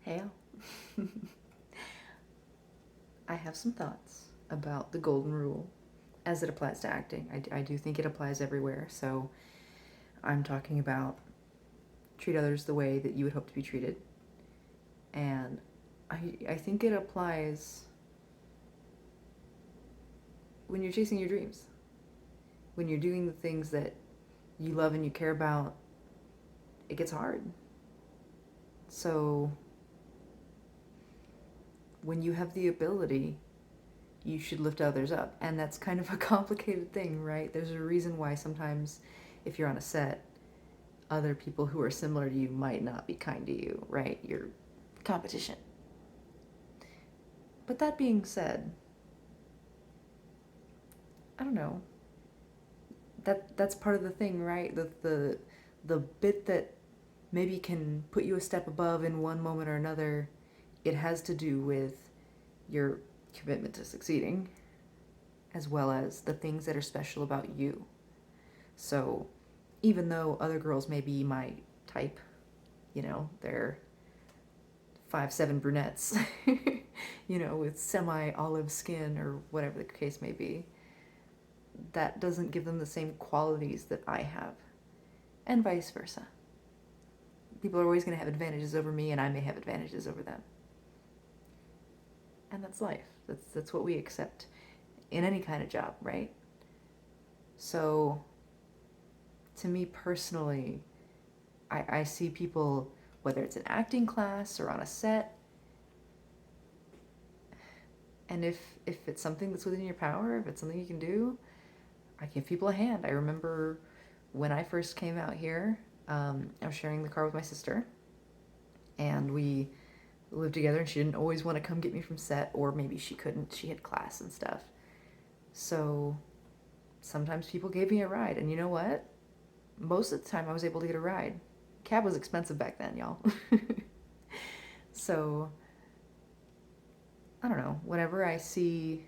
Hey, I have some thoughts about the golden rule as it applies to acting. I do think it applies everywhere, so I'm talking about treat others the way that you would hope to be treated. And I think it applies when you're chasing your dreams, when you're doing the things that you love and you care about, it gets hard. So when you have the ability, you should lift others up. And that's kind of a complicated thing, right? There's a reason why sometimes if you're on a set, other people who are similar to you might not be kind to you, right? Your competition. But that being said, I don't know. That's part of the thing, right? The bit that maybe can put you a step above in one moment or another, it has to do with your commitment to succeeding, as well as the things that are special about you. So even though other girls may be my type, they're 5'7" brunettes, with semi-olive skin or whatever the case may be, that doesn't give them the same qualities that I have, and vice versa. People are always going to have advantages over me, and I may have advantages over them. And that's life. That's what we accept in any kind of job, right? So, to me personally, I see people, whether it's an acting class or on a set, and if it's something that's within your power, if it's something you can do, I give people a hand. I remember when I first came out here, I was sharing the car with my sister, and we lived together, and she didn't always want to come get me from set, or maybe she couldn't. She had class and stuff. So sometimes people gave me a ride, and you know what? Most of the time I was able to get a ride. Cab was expensive back then, y'all. So, I don't know, whenever I see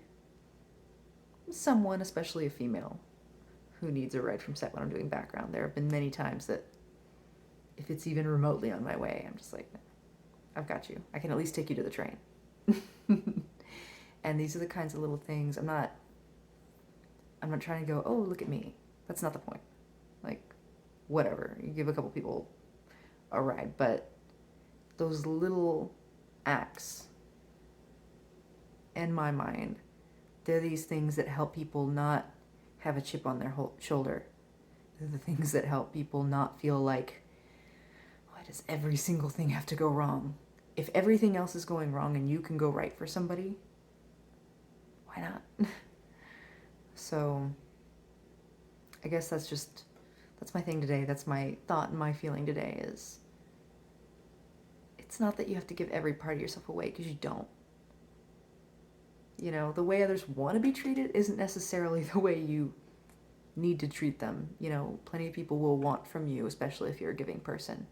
someone, especially a female, who needs a ride from set when I'm doing background, there have been many times that if it's even remotely on my way, I'm just like, I've got you. I can at least take you to the train. And these are the kinds of little things. I'm not trying to go, oh, look at me. That's not the point. Like, whatever. You give a couple people a ride, but those little acts, in my mind, they're these things that help people not have a chip on their shoulder. They're the things that help people not feel like, why does every single thing have to go wrong? If everything else is going wrong and you can go right for somebody, why not? So I guess that's my thing today. That's my thought and my feeling today is, it's not that you have to give every part of yourself away, because you don't. The way others want to be treated isn't necessarily the way you need to treat them. Plenty of people will want from you, especially if you're a giving person.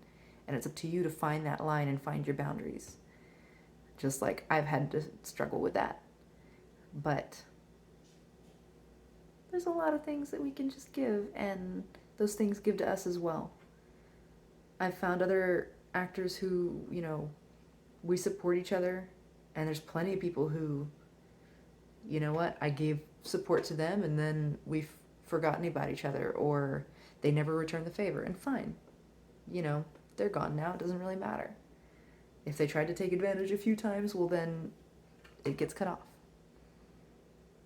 And it's up to you to find that line and find your boundaries. Just like I've had to struggle with that. But there's a lot of things that we can just give, and those things give to us as well. I've found other actors who, we support each other, and there's plenty of people who, you know what, I gave support to them and then we've forgotten about each other, or they never returned the favor, and fine. They're gone now, it doesn't really matter. If they tried to take advantage a few times, well then it gets cut off.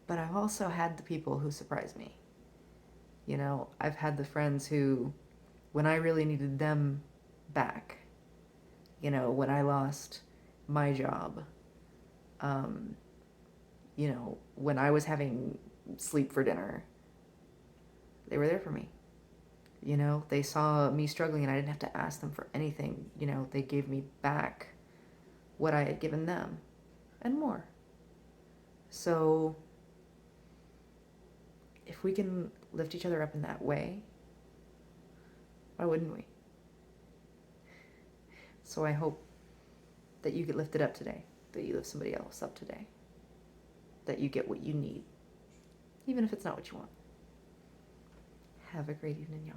But I've also had the people who surprise me. I've had the friends who, when I really needed them back, when I lost my job, when I was having sleep for dinner, they were there for me. They saw me struggling and I didn't have to ask them for anything. They gave me back what I had given them and more. So if we can lift each other up in that way, why wouldn't we? So I hope that you get lifted up today, that you lift somebody else up today, that you get what you need, even if it's not what you want. Have a great evening, y'all.